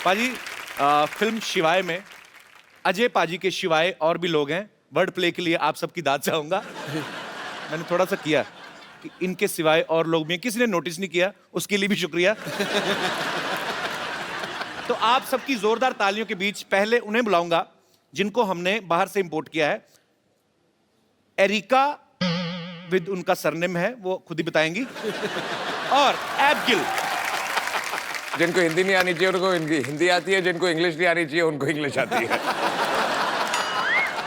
पाजी फिल्म शिवाय में अजय पाजी के शिवाय और भी लोग हैं। वर्ड प्ले के लिए आप सबकी दाद चाहूंगा। मैंने थोड़ा सा किया कि इनके सिवाय और लोग भी हैं, किसी ने नोटिस नहीं किया, उसके लिए भी शुक्रिया। तो आप सबकी जोरदार तालियों के बीच पहले उन्हें बुलाऊंगा जिनको हमने बाहर से इंपोर्ट किया है। एरिका विद उनका सरनेम है, वो खुद ही बताएंगी। और एबगिल, जिनको हिंदी नहीं आनी चाहिए उनको हिंदी आती है, जिनको इंग्लिश नहीं आनी चाहिए उनको इंग्लिश आती है।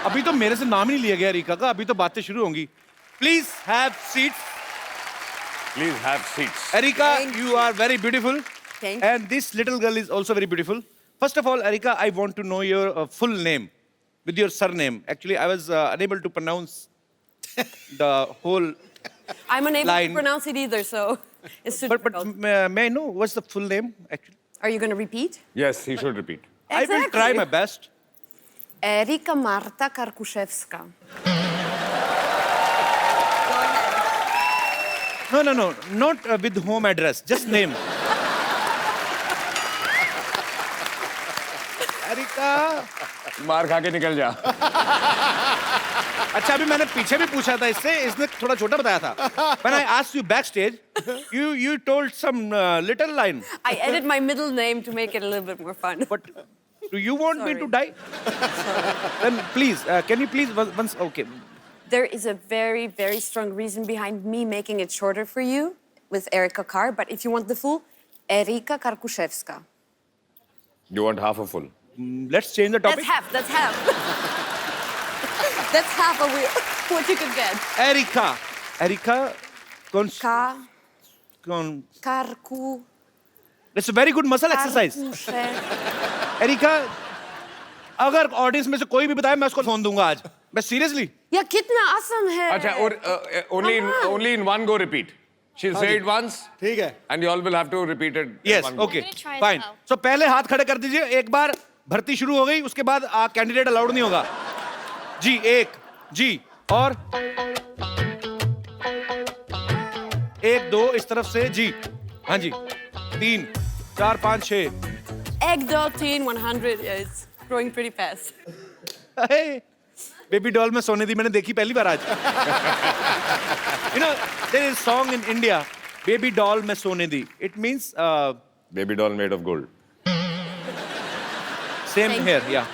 अभी तो मेरे से नाम ही नहीं लिया गया एरिका का, अभी तो बातें शुरू होंगी। Please have seats. Please have seats. Erika, you are very beautiful. Thank you. And this little girl is also very beautiful. First of all, Erika, I want to know your full name with your surname. Actually, I was unable to pronounce the whole I'm unable line. to pronounce it either, so it's too But difficult. may I know what's the full name, actually? Are you going to repeat? Yes, he should repeat. I will try my best. Erika Marta Karkuszewska. No. Not with home address, just name. Erika. मार खा के निकल जा। अच्छा, अभी मैंने पीछे भी पूछा था इससे, इसने थोड़ा छोटा बताया था। When I asked you backstage, you told some little line. I added my middle name to make it a little bit more fun. But do you want me to die? Then please, can you please once? Okay. There is a very, very strong reason behind me making it shorter for you with Erika Kar, but if you want the full, Erika Karkuszewska. You want half a full? Let's change the topic. That's half. That's half of what you could get. Erika, Ka, Karku. That's a very good muscle exercise. Erika, अगर audience में से कोई भी बताए मैं उसको phone दूंगा आज। मैं seriously. या कितना आसान है। अच्छा, और only in one go repeat. She'll say it once. ठीक है। And you all will have to repeat it. in Yes, one go. okay, fine. So पहले हाथ खड़े कर दीजिए। एक बार भर्ती शुरू हो गई, उसके बाद कैंडिडेट अलाउड नहीं होगा। जी एक, जी और एक दो इस तरफ से जी, हाँ जी, 3 4 5 6। Egg doll teen 100. Yeah, it's growing pretty fast. Baby doll में सोने दी मैंने देखी पहली बार आज। You know, there is song in India, baby doll में सोने दी. It means Baby doll made of gold. same here, yeah.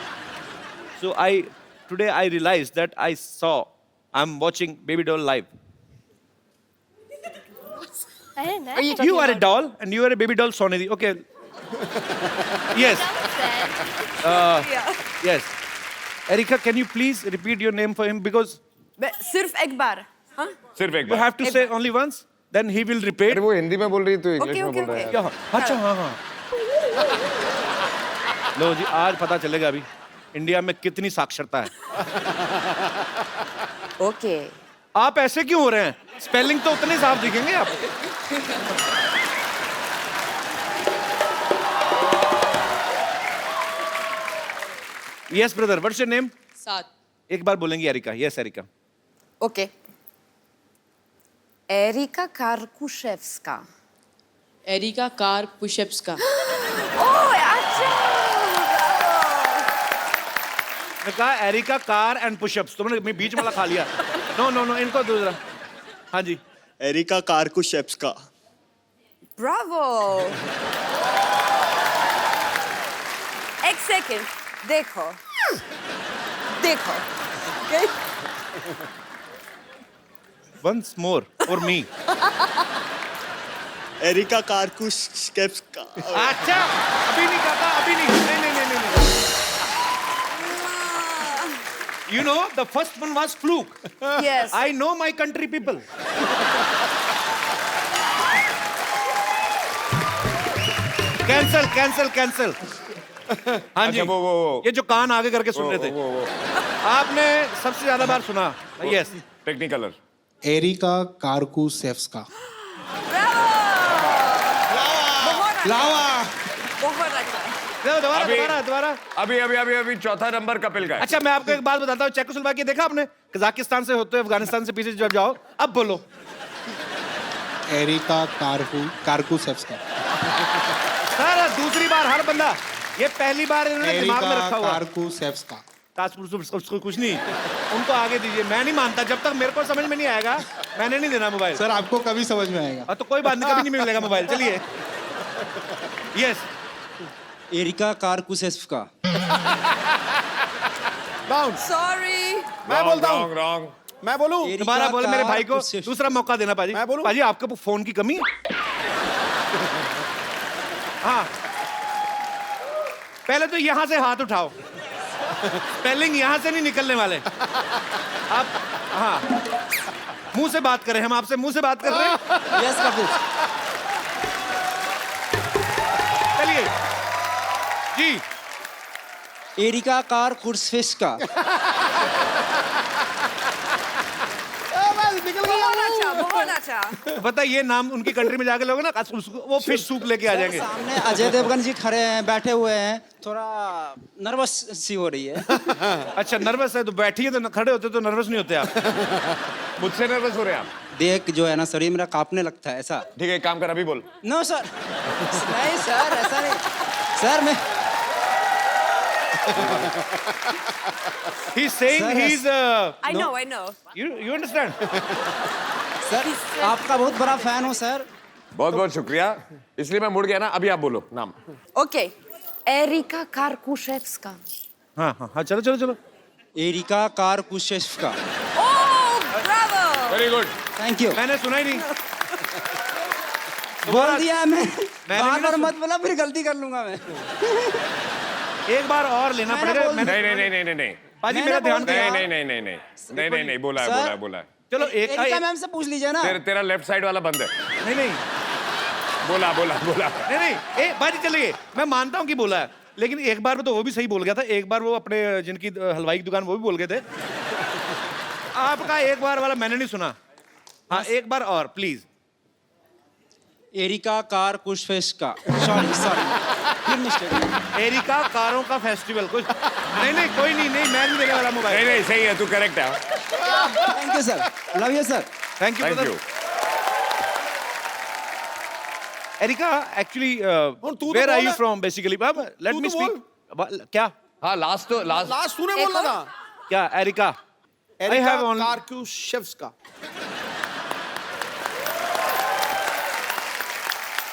So today I realized that I'm watching Baby Doll live. I didn't know. You are a doll and you are a baby doll, Sonidhi. Okay. Yes. Yes. Erika, can you please repeat your name for him because सिर्फ एक बार, हाँ? सिर्फ एक you bar. have to say only once, then he will repeat. अरे वो हिंदी में बोल रही है, तू इंग्लिश Okay, में okay, बोल रहा है। क्या? अच्छा, हाँ। लो जी, आज पता चलेगा अभी इंडिया में कितनी साक्षरता है। ओके। आप ऐसे क्यों हो रहे हैं? स्पेलिंग तो उतने साफ दिखेंगे आप। Yes, brother. What's your name? सात। एक बार बोलेंगी Erika. Yes, Erika. Okay. Erika Karkuszewska. Erika कार पुशेप्सका। ओह, अच्छा। मैं कहा एरिका कार एंड पुशअप्स, तुमने बीच वाला खा लिया। नो, इनको दूसरा। हाँ जी। Erika Karkuszewska. ब्रावो। एक सेकंड, देखो। Okay? Once more for me. Erika Karkuszewska. अच्छा, अभी नहीं कहा, अभी नहीं। You know, the first one was fluke. Yes. I know my country people. Cancel. हाँ जी, अच्छा, वो। ये जो कान आगे करके सुन रहे थे, वो आपने सबसे ज्यादा बार सुना। Yes, Technicolor. एरिका कार्कुशेव्स्का। लावा। बहुत अच्छा। दोबारा। अभी चौथा नंबर कपिल का है। अच्छा, मैं आपको एक बात बताता हूँ। चेकोस्लोवाकिया देखा आपने? कजाकिस्तान से होते हुए अफगानिस्तान से पीछे जब जाओ, अब बोलो। एरिका कार्कुशेव्स्का। सर, दूसरी बार हर बंदा ये पहली बार इन्होंने दिमाग में एरिका रखा हुआ। कारकुशेव्स्का। उसको कुछ नहीं, उनको आगे दीजिए। मैं नहीं मानता, जब तक मेरे को समझ में नहीं आएगा मैंने नहीं देना मोबाइल। सर आपको कभी समझ में आएगा। तो कोई बात नहीं, कभी नहीं मिलेगा मोबाइल। चलिए। यस। एरिका कारकुशेव्स्का। Sorry. मैं बोलता हूँ। Wrong, wrong. मैं बोलूं? दोबारा बोले, मेरे भाई को कारकुशेव्स्का। दूसरा मौका देना पाजी। मैं बोलूं? पाजी आपके फोन की कमी है? हाँ, पहले तो यहां से हाथ उठाओ। स्पेलिंग यहां से नहीं निकलने वाले। आप हाँ, मुंह से बात करें, हम आपसे मुंह से बात कर रहे हैं। यस कपूर। चलिए जी। एरिका कारकुशेव्स्का। बहुत अच्छा। पता है, ये नाम उनकी कंट्री में जाके लोग ना वो फिश सूप लेके आ जाएंगे। सामने अजय देवगन जी खड़े हैं, बैठे हुए हैं, थोड़ा नर्वस सी हो रही है। अच्छा, नर्वस है तो बैठिए, तो खड़े होते तो नर्वस नहीं होते आप। मुझसे नर्वस हो रहे हैं आप? देख जो है ना, शरीर मेरा कांपने लगता है ऐसा। ठीक है, एक काम कर, अभी बोल। No sir. नहीं सर, ऐसा नहीं सर। मैं He's saying Sir, he's I know. you understand? Sir आपका बहुत बड़ा फैन हूँ सर। बहुत बहुत शुक्रिया, इसलिए मैं मुड़ गया ना। अभी आप बोलो नाम। Okay. Erika Karkushevska. हाँ हाँ हाँ, चलो चलो चलो। Erika Karkuszewska. Oh, bravo. Very good. Thank you. मैंने सुना ही नहीं। बोल दिया मैं। मैंने बार भी बार ना मत बोला, फिर गलती कर लूंगा मैं। एक बार और लेना मैंने पड़ेगा। बोल मैंने नहीं नहीं नहीं नहीं नहीं नहीं पाजी मैंने मेरा ध्यान बोल दिया। दिया। नहीं नहीं नहीं नहीं नहीं नहीं नहीं बोला है, सर। बोला है, बोला है। चलो एक एरिका मैम से पूछ लीजिए ना। तेरा लेफ्ट साइड वाला बंद है। नहीं नहीं बोला बोला बोला। नहीं नहीं, ए बाजी चलिए, मैं मानता हूँ कि बोला है, लेकिन एक बार में तो वो भी सही बोल गया था। एक बार वो अपने जिनकी हलवाई की दुकान वो भी बोल गए थे। आपका एक बार वाला मैंने नहीं सुना। हाँ, एक बार और प्लीज। एरिका कारकुशेव्स्का। सॉरी सॉरी, फिर मिस्टेक। एरिका कारों का फेस्टिवल कुछ नहीं नहीं, कोई नहीं नहीं, मैं नहीं देने वाला नहीं मोबाइल। नहीं सही है, तू करेक्ट है। Thank you sir, love you sir. Thank you thank you. Erika actually तू तो वेयर आर बोल यू है। From basically? लेट तू मी तो बोल। स्पीक। क्या हाँ, लास्ट लास्ट तूने एक बोलना और? था। क्या Erika? I Erika have only Karkuszewska.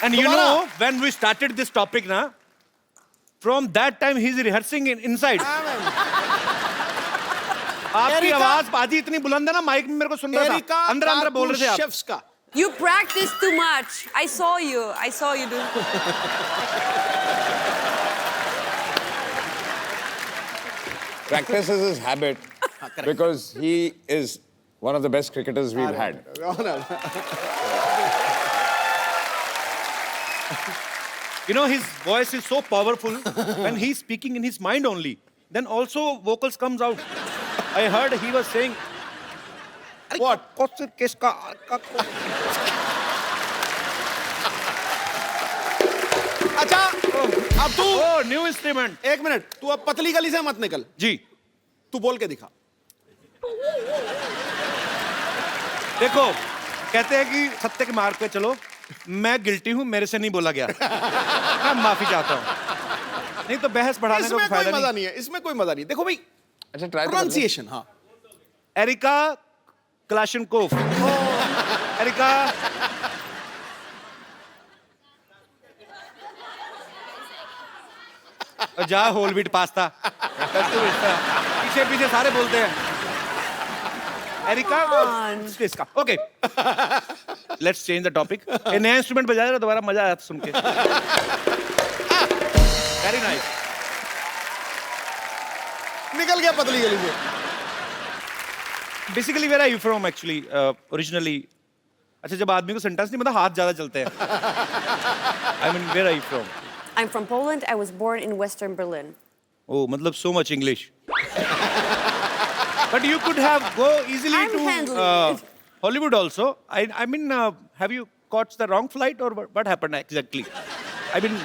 and you दोबारा। know when we started this topic na, from that time he is rehearsing inside. आपकी एरिका- आवाज पाजी इतनी बुलंद है ना, माइक में मेरे को सुन रहा एरिका था, अंदर अंदर बोल रहे थे आप। कारकुशेव्स्का। You practice too much. I saw you do. practice is his habit because he is one of the best cricketers we've had. You know, his voice is so powerful when he's speaking in his mind only. Then also vocals comes out. I heard he was saying, What? अच्छा अब तू Oh, new instrument. एक minute, तू अब पतली गली से मत निकल, जी, तू बोल के दिखा। देखो, कहते हैं कि सत्य के मार्ग पे चलो। मैं गिल्टी हूं, मेरे से नहीं बोला गया। मैं माफी चाहता हूं। नहीं तो बहस बढ़ाने का इसमें कोई फायदा मजा नहीं। नहीं है, इसमें कोई मजा नहीं। देखो भाई, अच्छा ट्राई प्रोनाउंसिएशन। हाँ, एरिका क्लाशनकोफ। एरिका जा होल व्हीट पास्ता। पीछे पीछे सारे बोलते हैं एरिका। इसका okay, let's change the topic. ये नया इंस्ट्रूमेंट बजाया ना, दोबारा मजा आया था सुन के। Very nice. निकल गया पतली गली से। Basically where are you from actually originally? अच्छा, जब आदमी को सेंटेंस नहीं मतलब हाथ ज्यादा चलते हैं। I mean where are you from? I'm from Poland. I was born in Western Berlin. Oh, मतलब so much English. But you could have go easily I'm to handling it. Hollywood also. I mean, have you caught the wrong flight or what happened exactly? I mean,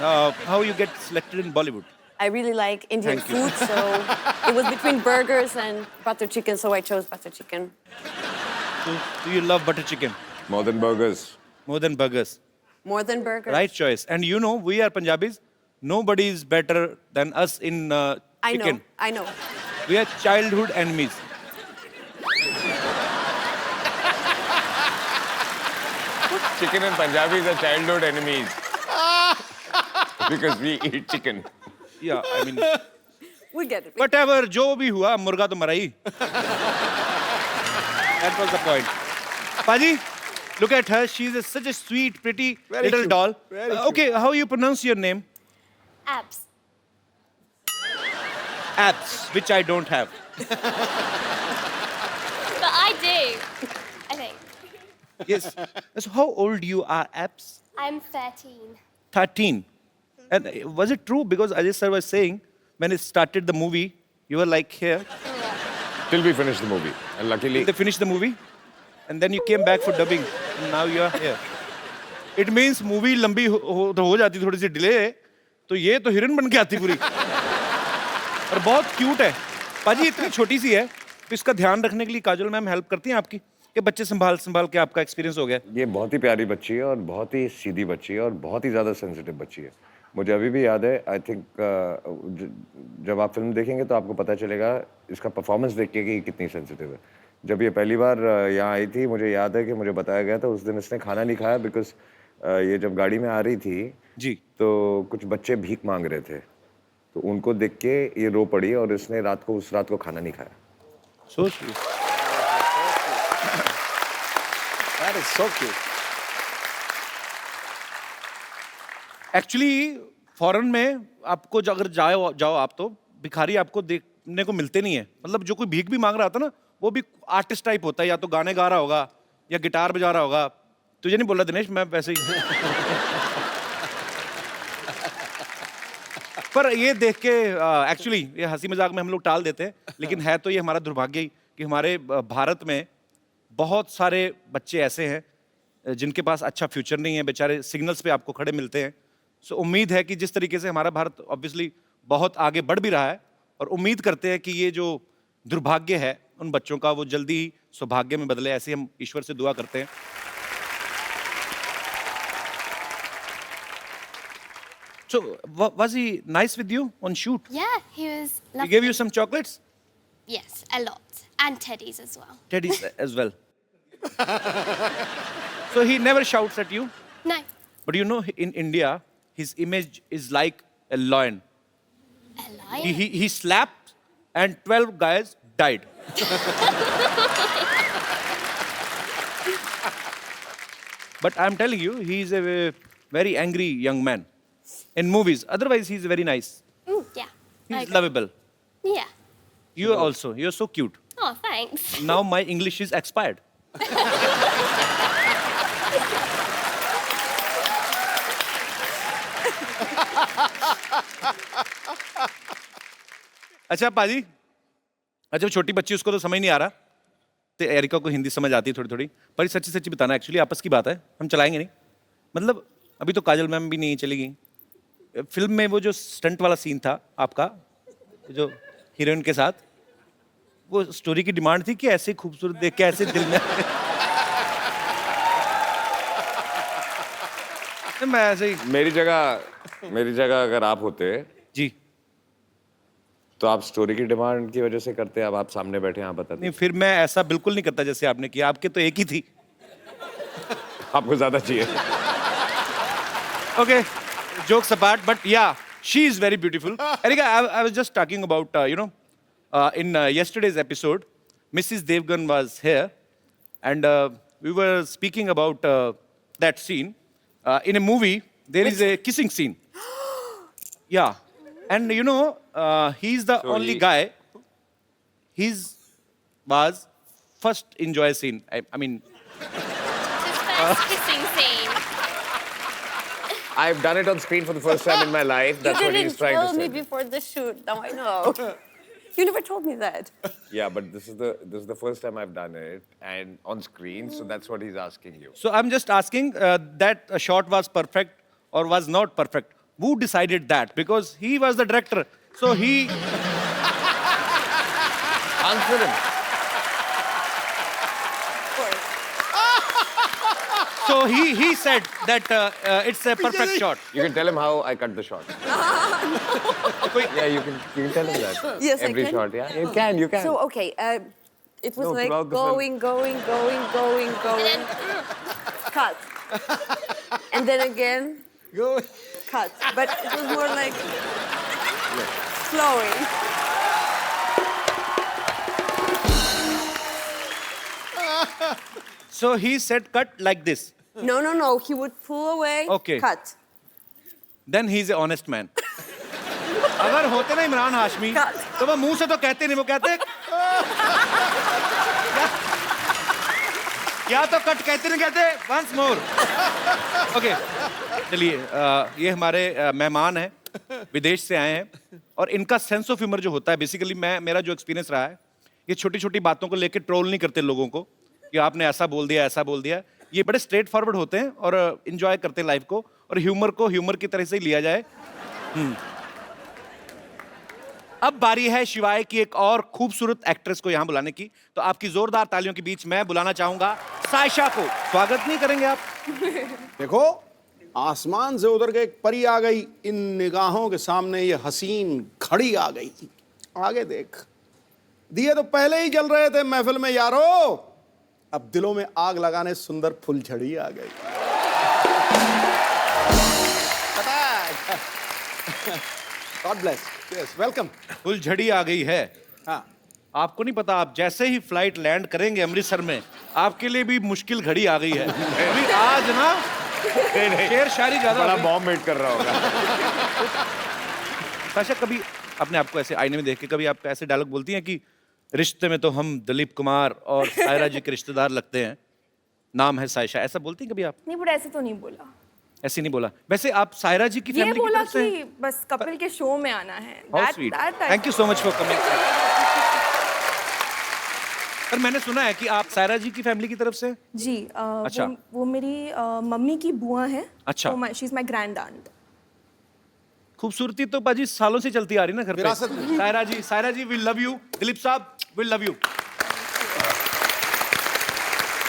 how you get selected in Bollywood? I really like Indian Thank you. food, so it was between burgers and butter chicken, so I chose butter chicken. So, do you love butter chicken More than burgers. more than burgers? More than burgers. Right choice. And you know, we are Punjabis. nobody is better than us in I chicken. know, I know. We are childhood enemies. Chicken and Punjabis are childhood enemies. Because we eat chicken. Yeah, I mean, We get it. whatever, जो भी हुआ, मुर्गा तो मरा ही. That was the point. Paji, look at her. She's such a sweet, pretty Very little cute. doll. Very Okay, how you pronounce your name? Abs. Abs, which I don't have. But I do, I think. Yes. So how old you are, Abs? I'm 13. 13. And was it true? Because Ajay sir was saying, when it started the movie, you were like here. Till we finish the movie. And luckily, They finished the movie, and then you came back for dubbing, and now you are here. It means movie लंबी हो जाती थोड़ी सी delay, तो ये तो हिरन बन के आती पूरी. और बहुत क्यूट है. पाजी इतनी छोटी सी है, तो इसका ध्यान रखने के लिए काजल मैम हेल्प करती हैं आपकी? कि बच्चे संभाल के आपका एक्सपीरियंस हो गया? ये बहुत ही प्यारी बच्ची है और बहुत ही सीधी बच्ची है और बहुत ही ज़्यादा सेंसिटिव बच्ची है. मुझे अभी भी याद है, आई थिंक जब आप फिल्म देखेंगे तो आपको पता चलेगा इसका परफॉर्मेंस देख के कि कितनी सेंसिटिव है. जब ये पहली बार यहाँ आई थी, मुझे याद है कि मुझे बताया गया था उस दिन इसने खाना नहीं खाया बिकॉज ये जब गाड़ी में आ रही थी जी. तो कुछ बच्चे भीख मांग रहे थे, तो उनको देख के ये रो पड़ी और इसने उस रात को खाना नहीं खाया. So sweet. That is so cute. Actually foreign में आपको अगर जाओ आप तो भिखारी आपको देखने को मिलते नहीं है. मतलब जो कोई भीख भी मांग रहा था ना, वो भी आर्टिस्ट टाइप होता है, या तो गाने गा रहा होगा या गिटार बजा रहा होगा. तुझे नहीं बोल रहा दिनेश, मैं वैसे ही. पर ये देख के एक्चुअली ये हंसी मजाक में हम लोग टाल देते हैं, लेकिन है तो ये हमारा दुर्भाग्य ही कि हमारे भारत में बहुत सारे बच्चे ऐसे हैं जिनके पास अच्छा फ्यूचर नहीं है, बेचारे सिग्नल्स पे आपको खड़े मिलते हैं. सो उम्मीद है कि जिस तरीके से हमारा भारत ऑब्वियसली बहुत आगे बढ़ भी रहा है, और उम्मीद करते हैं कि ये जो दुर्भाग्य है उन बच्चों का वो जल्दी ही सौभाग्य में बदले. ऐसे हम ईश्वर से दुआ करते हैं. So, was he nice with you on shoot? Yeah, he was He lovely. gave you some chocolates? Yes, a lot. And teddies as well. Teddies as well. So he never shouts at you? No. But you know, in India, his image is like a lion. A lion? He slapped and 12 guys died. But I'm telling you, he's a very angry young man. In movies, otherwise he's very nice. Yeah. He's Okay. lovable. Yeah. You also, you're so cute. Oh, thanks. Now my English is expired. अच्छा पाजी, अच्छा छोटी बच्ची उसको तो समझ नहीं आ रहा, तो एरिका को हिंदी समझ आती है थोड़ी थोड़ी. पर सच्ची सच्ची बताना, एक्चुअली आपस की बात है, हम चलाएंगे नहीं. मतलब अभी तो काजल मैम भी नहीं चली गई. फिल्म में वो जो स्टंट वाला सीन था आपका, जो हीरोइन के साथ, वो स्टोरी की डिमांड थी कि ऐसे खूबसूरत देख के ऐसे दिल में मैं ऐसे ही. मेरी जगह अगर आप होते जी तो आप स्टोरी की डिमांड की वजह से करते. अब आप सामने बैठे हैं, आप बताते. नहीं, फिर मैं ऐसा बिल्कुल नहीं करता जैसे आपने किया. आपके तो एक ही थी. आपको ज्यादा चाहिए. Okay, jokes apart, but yeah, she is very beautiful. Erika, I was just talking about, in yesterday's episode, Mrs. Devgan was here, and we were speaking about that scene. In a movie, there is a kissing scene. Yeah, and he's the only guy. His was first enjoy scene. I mean, His first kissing scene. I've done it on screen for the first time in my life. That's You what he's didn't trying tell to me say. before the shoot. Now I know. You never told me that. Yeah, but this is the first time I've done it and on screen, so that's what he's asking you. so I'm just asking that a shot was perfect or was not perfect. Who decided that? Because he was the director. So he. Answer him. Of course. So he said that it's a perfect shot. You can tell him how I cut the shot. Yeah, you can tell him that. Yes, I Every can. shot, yeah. You can. So, okay, it was No, like throughout the film. going. Cut. And then again, cut. But it was more like flowing. So he said cut like this. No. He would pull away, Okay. cut. Then he's an honest man. अगर होते ना इमरान हाशमी तो वो मुंह से तो कहते नहीं, वो कहते या तो कट कहते नहीं कहते वंस मोर। ओके चलिए, ये हमारे मेहमान हैं, विदेश से आए हैं और इनका सेंस ऑफ ह्यूमर जो होता है, बेसिकली मेरा जो एक्सपीरियंस रहा है, ये छोटी छोटी बातों को लेकर ट्रोल नहीं करते लोगों को कि आपने ऐसा बोल दिया। ये बड़े स्ट्रेट फॉरवर्ड होते हैं और इंजॉय करते हैं लाइफ को, और ह्यूमर को ह्यूमर की तरह से ही लिया जाए। अब बारी है शिवाय की एक और खूबसूरत एक्ट्रेस को यहाँ बुलाने की, तो आपकी जोरदार तालियों के बीच मैं बुलाना चाहूंगा सायशा को। स्वागत नहीं करेंगे आप? देखो, आसमान से उतर के एक परी आ गई, इन निगाहों के सामने ये हसीन घड़ी आ गई। आगे देख, दिए तो पहले ही जल रहे थे महफिल में यारो, अब दिलों में आग लगाने सुंदर फुलझड़ी आ गई। God bless. Yes, welcome. फुलझड़ी आ गई है। हाँ, आपको नहीं पता, आप जैसे ही फ्लाइट लैंड करेंगे अमृतसर में, आपके लिए भी मुश्किल घड़ी आ गई है। अभी आज ना शेर शायरी ज्यादा बड़ा हो गई। बॉम्ब वेट कर रहा होगा। सायशा, कभी अपने आप को ऐसे आईने में देख के कभी आप ऐसे डायलॉग बोलती हैं कि रिश्ते में तो हम दिलीप कुमार और सायरा जी के रिश्तेदार लगते हैं, नाम है सायशा, ऐसा बोलती हैं कभी आप? नहीं, बट ऐसे तो नहीं बोला। ऐसे नहीं बोला। वैसे आप सायरा जी की ये फैमिली की बोला तरफ से कि बस कपिल के शो में आना है। How sweet, thank you so much for coming. पर मैंने सुना है कि आप सायरा जी की फैमिली की तरफ से? जी, अच्छा। वो मेरी मम्मी की बुआ है। अच्छा। She is my grand aunt. खूबसूरती तो बाजी सालों से चलती आ रही ना घर पे। विरासत में। सायरा जी वी लव यू। दिलीप साहब वी लव यू।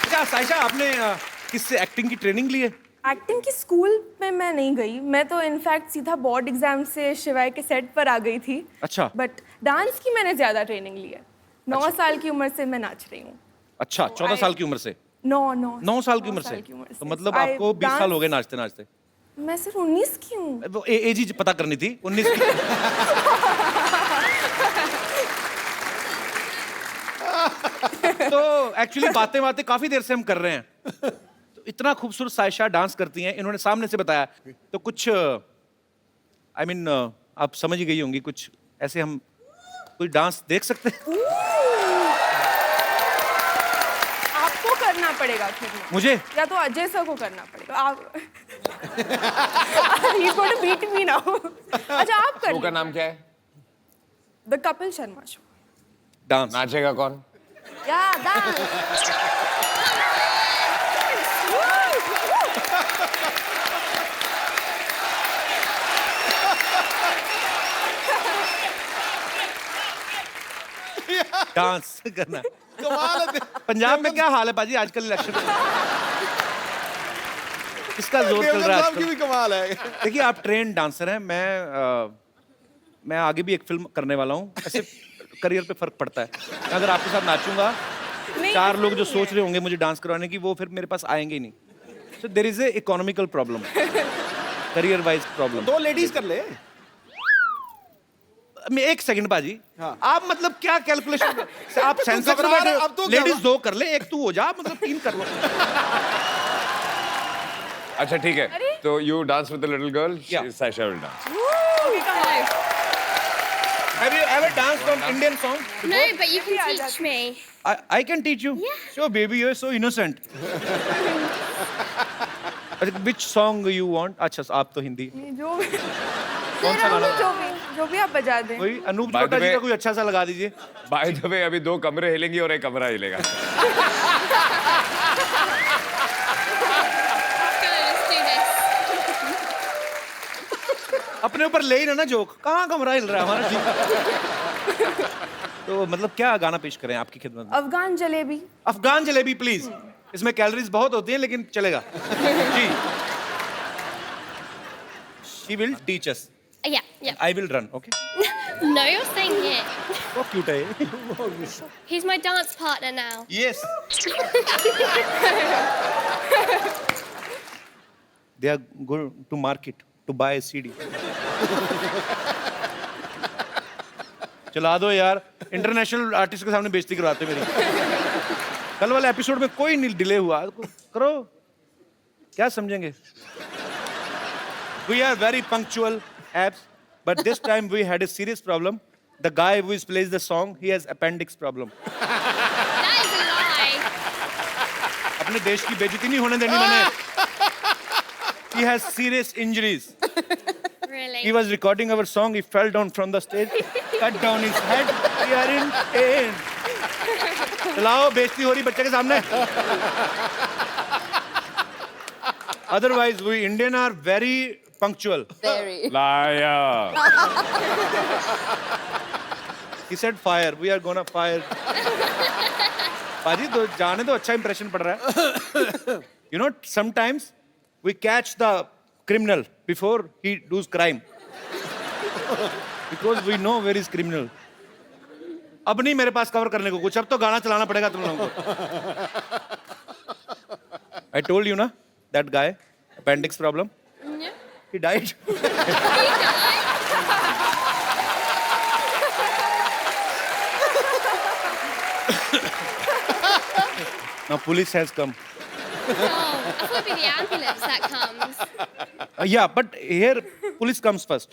क्या सायशा, आपने किससे एक्टिंग की ट्रेनिंग ली है? एक्टिंग की स्कूल में मैं नहीं गई, मैं तो इनफैक्ट सीधा बोर्ड एग्जाम से शिवाय के सेट पर आ गई थी। अच्छा। बट डांस की मैंने ज्यादा ट्रेनिंग ली है। 9 साल की उम्र से मैं नाच रही हूँ। अच्छा, 14 साल की उम्र से? 9 साल की उम्र से? तो मतलब आपको 20 साल हो गए नाचते नाचते? मैं सिर्फ 19 की हूँ। वो एज ही पता करनी थी, 19 की। तो एक्चुअली बातें काफी देर से हम कर रहे हैं। तो इतना खूबसूरत सायशा डांस करती हैं, इन्होंने सामने से बताया, तो कुछ आई मीन आप समझ ही गई होंगी, कुछ ऐसे हम कोई डांस देख सकते हैं? आपको करना पड़ेगा फिर। मुझे? या तो अजय सर को करना पड़ेगा। आप He's going to beat me now. अच्छा, आप कर शो का नाम क्या है? The Kapil Sharma show. Dance नाचेगा कौन? या डांस। डांस करना। कमाल है। पंजाब में क्या हाल है पाजी आजकल इलेक्शन में? किसका जोर चल रहा है साहब की भी आजकल? कमाल है। देखिए, आप ट्रेन डांसर हैं, मैं आगे भी एक फिल्म करने वाला हूँ। ऐसे करियर पे फर्क पड़ता है। अगर आपके साथ नाचूंगा, 4 लोग जो सोच रहे होंगे मुझे डांस करवाने की, वो फिर मेरे पास आएंगे ही नहीं। So there is a economical problem, career wise problem. 2 ladies कर ले। मैं 1 सेकंड बाजी, हाँ। आप मतलब क्या कैलकुलेशन, आप सेंसस में घबरा रहे, बैठे अब तो क्या लेडीज हुआ? 2 कर ले, 1 तू हो जा, मतलब 3 कर लो। अच्छा ठीक है, तो you dance with the little girl, Yeah. Sayyeshaa will dance. Have you ever danced on Indian song? No, but you can teach me. I can teach you. Yeah. Sure, baby, you're so innocent. Which song you want? अच्छा, आप तो हिंदी। जो कौन सा गाना? जो भी आप बजा दें। कोई अनूप By the जोटा जी way- का कोई अच्छा सा लगा दीजिए। बाय द वे, अभी 2 कमरे हिलेंगे और 1 कमरा हिलेगा। Let's do this. अपने ऊपर ले ही ना जोक, कहाँ कमरा हिल रहा है हमारा? ठीक। तो मतलब क्या गाना पेश करें आपकी खिदमत में? अफगान जलेबी। अफगान जलेबी प्लीज। इसमें कैलोरीज बहुत होती हैं लेकिन चलेगा जी she will teach us Yeah, yeah. I will run okay No, you're singing it. बहुत क्यूट है ये He's my dance partner now. Yes they are going to market to buy CD चला दो यार इंटरनेशनल आर्टिस्ट के सामने बेइज्जती करवाते मेरी कल वाले एपिसोड में कोई नहीं डिले हुआ करो क्या समझेंगे we are very punctual Abs but this time we had a serious problem the guy who plays the song he has appendix problem That is a lie. अपने देश की बेइज्जती नहीं होने देनी मैंने he has serious injuries Really? he was recording our song he fell down from the stage cut down his head we are in pain चलाओ बेइज्जती हो रही बच्चे के सामने otherwise we Indian are very punctual Very. liar he said fire we are gonna fire पाजी तो जाने तो अच्छा इंप्रेशन पड़ रहा है you know sometimes we catch the criminal before he does crime because we know where is criminal अब नहीं मेरे पास कवर करने को कुछ अब तो गाना चलाना पड़ेगा तुम लोगों को I told you ना that guy appendix problem Yeah. he died now police has come Oh, I thought it'd be the ambulance that comes. yeah but here police comes first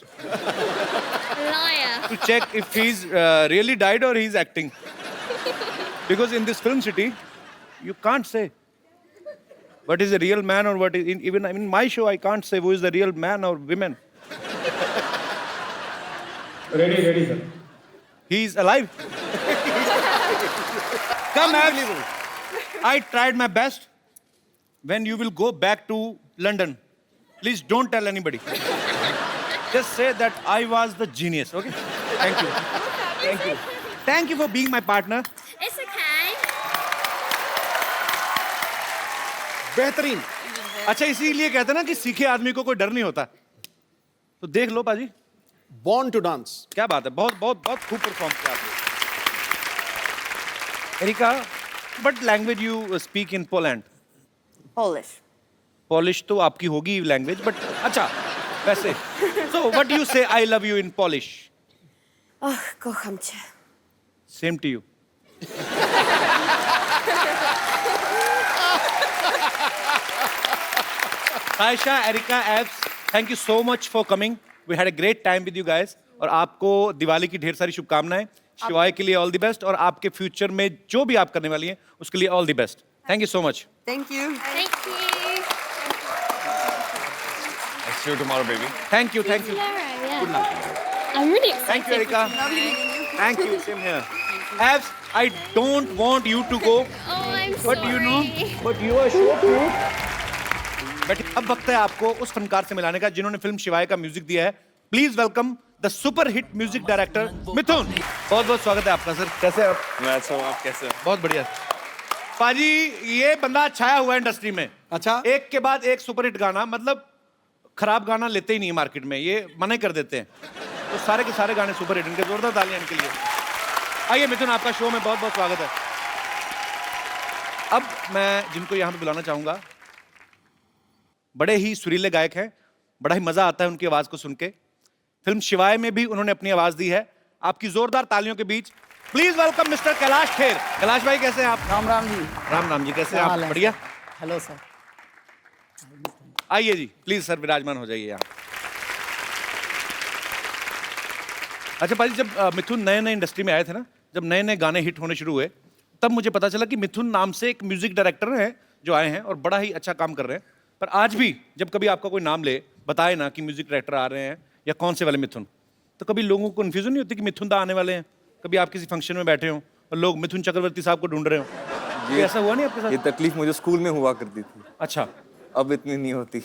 Liar. to check if he's really died or he's acting because in this film city you can't say what is a real man or what is even in my show I can't say who is the real man or women ready sir he's alive come Abs. I tried my best when you will go back to London please don't tell anybody just say that I was the genius okay thank you thank you for being my partner It's okay. बेहतरीन अच्छा इसीलिए कहते हैं ना कि सीखे आदमी को कोई डर नहीं होता तो देख लो पाजी बॉर्न टू डांस क्या बात है बहुत बहुत बहुत खूब परफॉर्म किया आपने Erika but language you speak in Poland Polish. Polish तो आपकी होगी लैंग्वेज बट अच्छा वैसे सो what you say I love you in Polish Och, kocham cię. Same to you Aisha, Erika, Abs, thank you so much for coming. We had a great time with you guys. और आपको दिवाली की ढेर सारी शुभकामनाएं. शिवाय के लिए all the best और आपके फ्यूचर में जो भी आप करने वाली हैं उसके लिए all the best. Thank you so much. Thank you. Thank you. I'll see you tomorrow, baby. Thank you. Tomorrow, yeah. I'm really excited. Thank you, Erika. Thank you. Same here. Abs, I don't want you to go, Oh, I'm but sorry. you know, but you are so cute. But अब वक्त है आपको उस फनकार से मिलाने का जिन्होंने film शिवाय का म्यूजिक दिया है. Please welcome the super hit music director Mithun. बहुत बहुत स्वागत है आपका सर. कैसे आप? मैं अच्छा हूँ, आप कैसे हैं? बहुत बढ़िया. पाजी ये बंदा छाया हुआ है इंडस्ट्री में. अच्छा एक के बाद एक सुपर हिट गाना मतलब खराब गाना लेते ही नहीं मार्केट में ये मना कर देते हैं तो सारे के सारे गाने सुपर हिट. इनके जोरदार तालियां इनके लिए. आइए मिथुन आपका शो में बहुत बहुत स्वागत है. अब मैं जिनको यहाँ पे बुलाना चाहूंगा बड़े ही सुरीले गायक हैं. बड़ा ही मजा आता है उनकी आवाज को सुन के. फिल्म शिवाय में भी उन्होंने अपनी आवाज दी है. आपकी जोरदार तालियों के बीच please welcome mister Kailash Kher. Kailash भाई कैसे हैं आप? राम राम जी. राम जी कैसे हैं आप? बढ़िया. Hello sir. आइए जी प्लीज सर विराजमान हो जाइए यहाँ. अच्छा पाजी जब मिथुन नए नए इंडस्ट्री में आए थे ना जब नए नए गाने हिट होने शुरू हुए तब मुझे पता चला कि मिथुन नाम से एक म्यूजिक डायरेक्टर हैं जो आए हैं और बड़ा ही अच्छा काम कर रहे हैं. पर आज भी जब कभी आपका कोई नाम ले बताए ना कि म्यूजिक डायरेक्टर आ रहे हैं या कौन से वाले मिथुन तो कभी लोगों को कन्फ्यूजन नहीं होती कि मिथुन दा आने वाले हैं. कभी आप किसी फंक्शन में बैठे हो और लोग मिथुन चक्रवर्ती साहब को ढूंढ रहे हो. ये ऐसा हुआ नहीं आपके साथ? ये तकलीफ मुझे स्कूल में हुआ करती थी, अच्छा अब इतनी नहीं होती.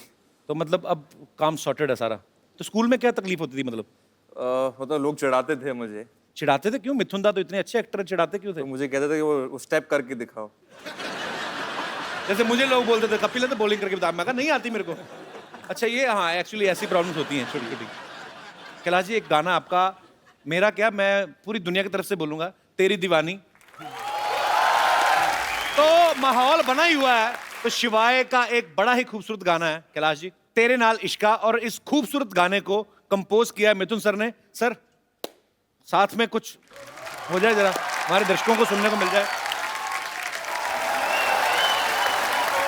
तो मतलब अब काम सॉर्टेड है सारा. तो स्कूल में क्या तकलीफ होती थी मतलब? मतलब लोग चिढ़ाते थे मुझे. चिढ़ाते थे क्यों? मिथुन दा तो इतने अच्छे एक्टर हैं चिढ़ाते क्यों थे? तो मुझे कहते थे कि वो स्टेप करके दिखाओ. जैसे मुझे लोग बोलते थे कपिल है तो बॉलिंग करके बता, मैं कहा नहीं आती मेरे को। अच्छा ये हाँ एक्चुअली ऐसी प्रॉब्लम्स होती हैं छोटी छोटी। कैलाश जी एक गाना आपका, मेरा क्या, मैं पूरी दुनिया की तरफ से बोलूंगा, तेरी दीवानी। तो माहौल बना ही हुआ है, तो शिवाय का एक बड़ा ही खूबसूरत गाना है कैलाश जी, तेरे नाल इश्का, और इस खूबसूरत गाने को कंपोज किया है मिथुन सर ने। सर साथ में कुछ हो जाए जरा, हमारे दर्शकों को सुनने को मिल जाए।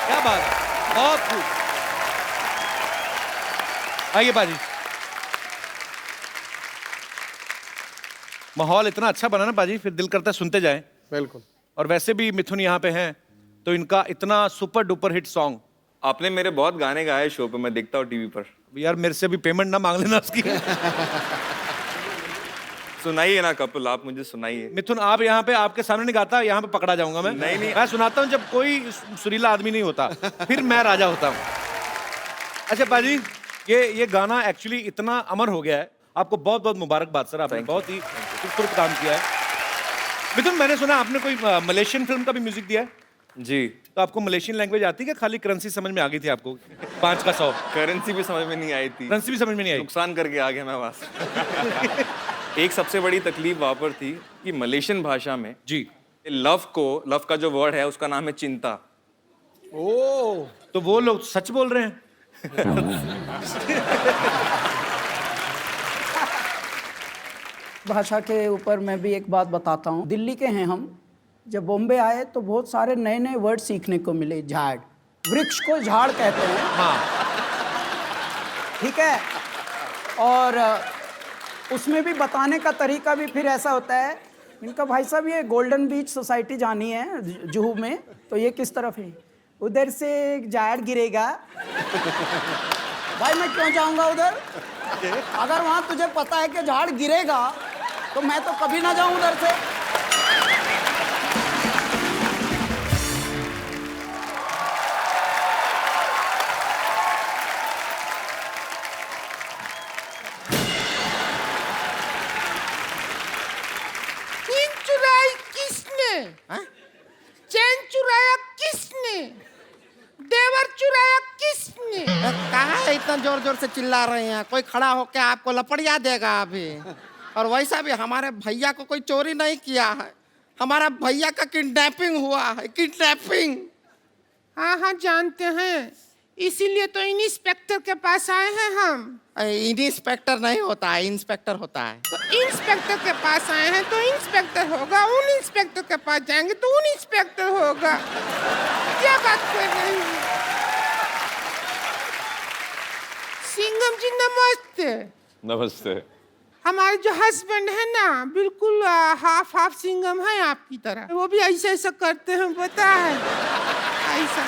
क्या बात है, बहुत खूब। आइए बाजी। माहौल इतना अच्छा बना ना बाजी, फिर दिल करता है सुनते जाएं। बिल्कुल। और वैसे भी मिथुन यहाँ पे हैं, तो इनका इतना सुपर डुपर हिट सॉन्ग। आपने मेरे बहुत गाने गाए शो पे, मैं देखता हूँ टीवी पर। यार मेरे से भी पेमेंट ना मांग लेना उसकी। सुनाइए ना कपिल, आप मुझे सुनाइए। मिथुन आप यहाँ पे, आपके सामने नहीं गाता, यहाँ पे पकड़ा जाऊंगा मैं। नहीं, नहीं। मैं सुनाता हूँ जब कोई सुरीला आदमी नहीं होता, फिर मैं राजा होता हूँ। अच्छा बाजी, ये गाना एक्चुअली इतना अमर हो गया है, आपको बहुत बहुत मुबारकबाद सर, आपने बहुत ही खूबसूरत काम किया है। मिथुन मैंने सुना आपने कोई मलेशियन फिल्म का भी म्यूजिक दिया है? जी। तो आपको मलेशियन लैंग्वेज आती है क्या, खाली करेंसी समझ में आ गई थी आपको? 5 का 100। करेंसी भी समझ में नहीं आई थी। करेंसी भी समझ में नहीं आई? नुकसान करके आ गया मैं वहां से। एक सबसे बड़ी तकलीफ वहां पर थी कि मलेशियन भाषा में जी लव का जो वर्ड है उसका नाम है चिंता। ओ, तो वो लोग सच बोल रहे हैं। भाषा के ऊपर मैं भी एक बात बताता हूँ। दिल्ली के हैं हम, जब बॉम्बे आए तो बहुत सारे नए नए वर्ड सीखने को मिले। झाड़, वृक्ष को झाड़ कहते हैं। हाँ ठीक है, और उसमें भी बताने का तरीका भी फिर ऐसा होता है। इनका भाई साहब ये गोल्डन बीच सोसाइटी जानी है जुहू में, तो ये किस तरफ है? उधर से झाड़ गिरेगा। भाई मैं क्यों जाऊंगा उधर? अगर वहां तुझे पता है कि झाड़ गिरेगा तो मैं तो कभी ना जाऊं उधर से। चुराई किसने? चैन चुराया किसने? देवर चुराया किसने? कहाँ है इतना जोर जोर से चिल्ला रहे हैं? कोई खड़ा होकर आपको लपड़िया देगा अभी। और वैसा भी हमारे भैया को कोई चोरी नहीं किया है, हमारा भैया का किडनैपिंग हुआ है। किडनैपिंग। हाँ हाँ जानते हैं, इसीलिए तो इंस्पेक्टर के पास आए हैं हम। इंस्पेक्टर नहीं होता है, इंस्पेक्टर होता है। तो इंस्पेक्टर के पास आए हैं तो इंस्पेक्टर होगा, उन इंस्पेक्टर के पास जाएंगे तो उन इंस्पेक्टर होगा। क्या बात कर रही हैं? सिंघम जी नमस्ते। नमस्ते। हमारे जो हस्बैंड है ना, बिल्कुल हाफ हाफ सिंघम है आपकी तरह। वो भी ऐसा ऐसा करते हैं, पता है? ऐसा।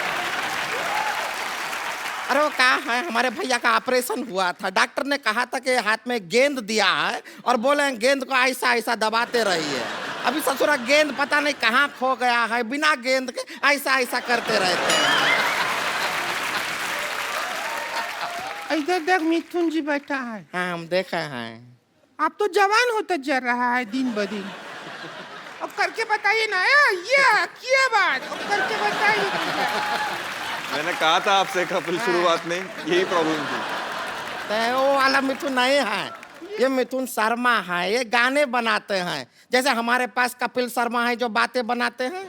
अरे वो कहा है, हमारे भैया का ऑपरेशन हुआ था, डॉक्टर ने कहा था कि हाथ में गेंद दिया है और बोले गेंद को ऐसा ऐसा दबाते रहिए। अभी ससुरा गेंद पता नहीं कहाँ खो गया है, बिना गेंद के ऐसा ऐसा करते रहते हैं। इधर देख मिथुन जी बैठा है। हाँ हम देखे हैं। आप तो जवान होता जा रहा है दिन ब दिन। अब करके बताइए ना, ये क्या बात, अब करके बताइए। मैंने कहा था आपसे कपिल शुरुआत में यही प्रॉब्लम थी। तो वो वाला मिथुन नहीं है, ये मिथुन शर्मा है, ये गाने बनाते हैं। जैसे हमारे पास कपिल शर्मा है जो बातें बनाते हैं।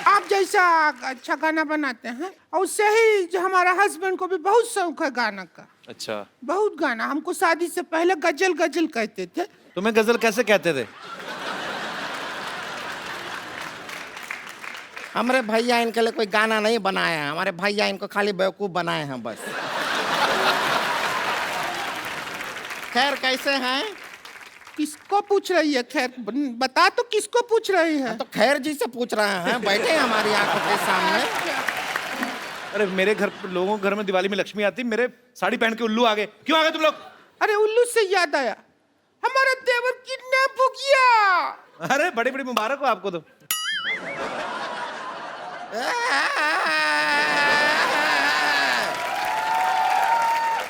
आप जैसा अच्छा गाना बनाते हैं, और उससे ही जो हमारा हस्बैंड को भी बहुत शौक है गाना का। अच्छा। बहुत गाना, हमको शादी से पहले गजल गजल कहते थे। तुम्हें गजल कैसे कहते थे? हमारे भैया इनके लिए कोई गाना नहीं बनाया है, हमारे भैया इनको खाली बेवकूफ बनाए हैं बस। खैर कैसे हैं? किसको पूछ रही है? खैर बता तो, किसको पूछ रही है? तो खैर जी से पूछ रहे हैं, बैठे हैं हमारी आंखों के सामने। अरे मेरे घर लोगों के घर में दिवाली में लक्ष्मी आती, मेरे साड़ी पहन के उल्लू आ गए। क्यों आ गए तुम लोग? अरे उल्लू से याद आया, हमारा देवर किडनैप हो गया। अरे बड़ी बड़ी मुबारक हो आपको तो।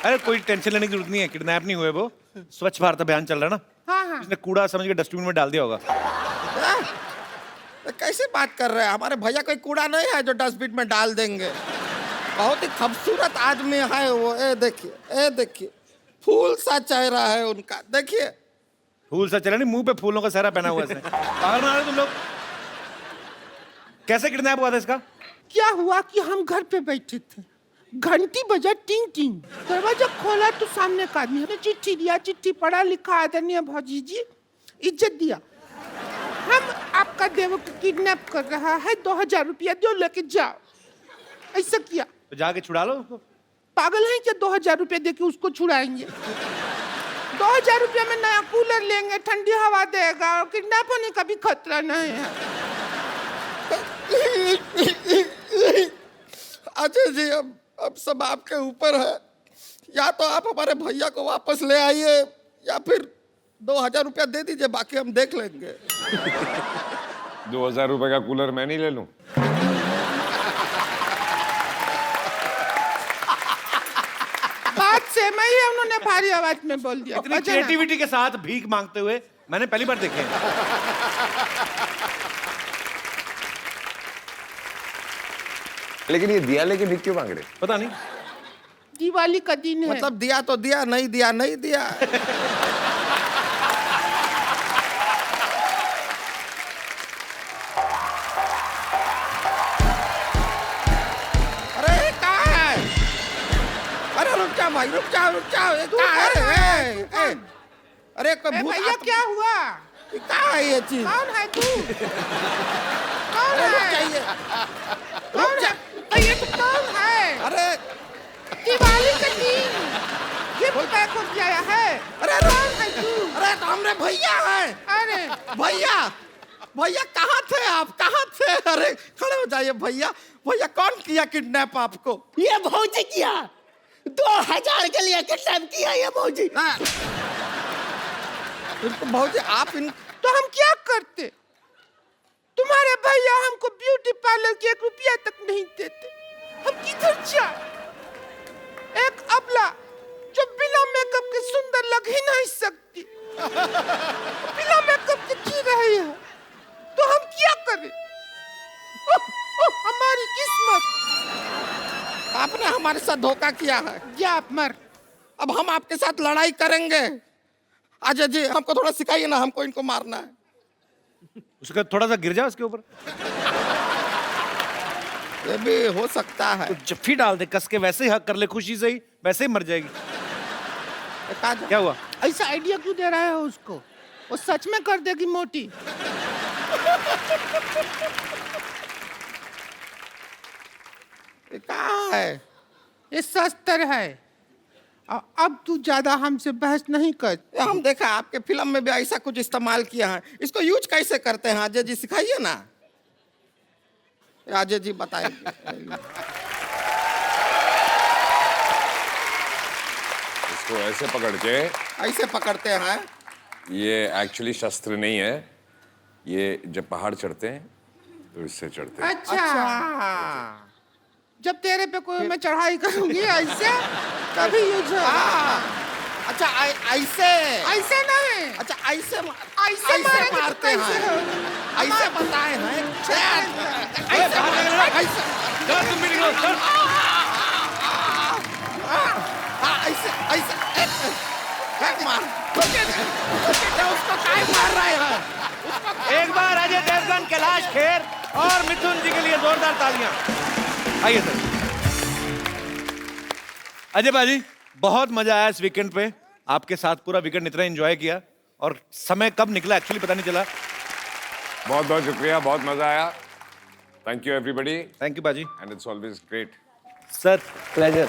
अरे कोई टेंशन लेने की जरूरत नहीं है, किडनैप नहीं हुए वो। स्वच्छ भारत अभियान चल रहा है ना, हाँ हाँ। इसने कूड़ा समझ के डस्टबिन में डाल दिया होगा। कैसे बात कर रहे हैं? हमारे भैया कोई कूड़ा नहीं है जो डस्टबिन में डाल देंगे। बहुत ही खूबसूरत आदमी है वो। ए देखिए फूल सा चेहरा है उनका, देखिए। फूल सा चला नहीं, मुंह पे फूलों का सहरा पहना हुआ है इसने। पागल बना रहे तुम लोग। कैसे किडनैप हुआ था इसका? क्या हुआ कि हम घर पे बैठे थे, घंटी बजा टिंग टिंग, दरवाजा खोला तो सामने का आदमी हमें चिट्ठी दिया। चिट्ठी पढ़ा लिखा, आदरणीय भौजी जी, इज्जत दिया, हम आपका देव को किडनैप कर रहा है, 2000 रुपया दो लेके जाओ। ऐसा किया तो जाके छुड़ा लो उसको। पागल हैं क्या? 2000 रुपया दे के उसको छुड़ाएंगे? 2000 रुपया में नया कूलर लेंगे, ठंडी हवा देगा, और किडनैप होने का भी खतरा नहीं है। अजय जी अब सब आपके ऊपर है। या तो आप हमारे भैया को वापस ले आइए या फिर 2000 रुपया दे दीजिए, बाकी हम देख लेंगे। 2000 रुपए का कूलर मैं नहीं ले लूं? बात से मैं ही उन्होंने भारी आवाज में बोल दिया। इतनी क्रिएटिविटी के साथ भीख मांगते हुए मैंने पहली बार देखे हैं। लेकिन ये दिया लेके भीख क्यों मांग रहे? पता नहीं, दिवाली का दिन है। मतलब दिया तो दिया, नहीं दिया नहीं दिया। अरे कहाँ है? अरे रुक जाओ भाई, रुक जाओ ये कहाँ है? अरे कोई भूत भैया क्या हुआ? कहाँ है ये चीज? कौन है तू? कौन रुक है? जाइए, कौन है? ये तो कौन है? अरे दिवाली का दिन गिफ्ट पैक हो गया है। अरे कौन है तू? अरे तो हमरे भैया है। अरे भैया कहाँ थे आप? कहाँ थे? अरे खड़े हो जाइए भैया। भैया कौन किया किडनैप आपको? ये भौजी किया, 2000 के लिए किडनैप किया ये भौजी। इनको भौजी आप इन तो हम क्या करते? तुम्हारे भैया हमको ब्यूटी पार्लर के 1 रुपया तक नहीं देते, हम किधर जाए? एक अबला जो बिना मेकअप के सुंदर लग ही नहीं सकती, बिना मेकअप के जी रही है, तो हम क्या करें? हमारी किस्मत। आपने हमारे साथ धोखा किया है। या आप मर। अब हम आपके साथ लड़ाई करेंगे। अजय जी हमको थोड़ा सिखाइए ना, हमको इनको मारना है। उसका थोड़ा सा गिर जाए उसके ऊपर, ये भी हो सकता है। तो जफ्फी डाल दे कस के, वैसे ही हक कर ले खुशी से ही, वैसे ही मर जाएगी। क्या हुआ? ऐसा आइडिया क्यों दे रहा है उसको? वो सच में कर देगी मोटी। ये कहाँ है? ये शस्त्र है। अब तू ज्यादा हमसे बहस नहीं कर। हम देखा आपके फिल्म में भी ऐसा कुछ इस्तेमाल किया है। इसको यूज कैसे करते हैं अजय जी, सिखाइए ना। अजय जी बताएंगे। इसको ऐसे पकड़ के, ऐसे पकड़ते हैं। ये एक्चुअली शस्त्र नहीं है, ये जब पहाड़ चढ़ते हैं तो इससे चढ़ते हैं। अच्छा, जब तेरे पे कोई मैं चढ़ाई करूंगी ऐसे कभी यूज हो। अच्छा ऐसे ऐसे नहीं। अच्छा ऐसे ऐसे मारते हैं, ऐसे बताए हैं। तुम भी निकलो, चल। ऐसे मार उसको काय मार रहे हैं? एक बार अजय देवगन, कैलाश खेर और मिथुन जी के लिए जोरदार तालियां। आइए सर। अजय भाजी, बहुत मजा आया इस वीकेंड पे, आपके साथ पूरा वीकेंड इतना एंजॉय किया, और समय कब निकला एक्चुअली पता नहीं चला। बहुत बहुत शुक्रिया, बहुत मजा आया। Thank you everybody. Thank you बाजी। And it's always great sir, pleasure,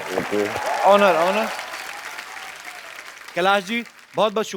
honour. Kailash ji बहुत बहुत शुक्रिया।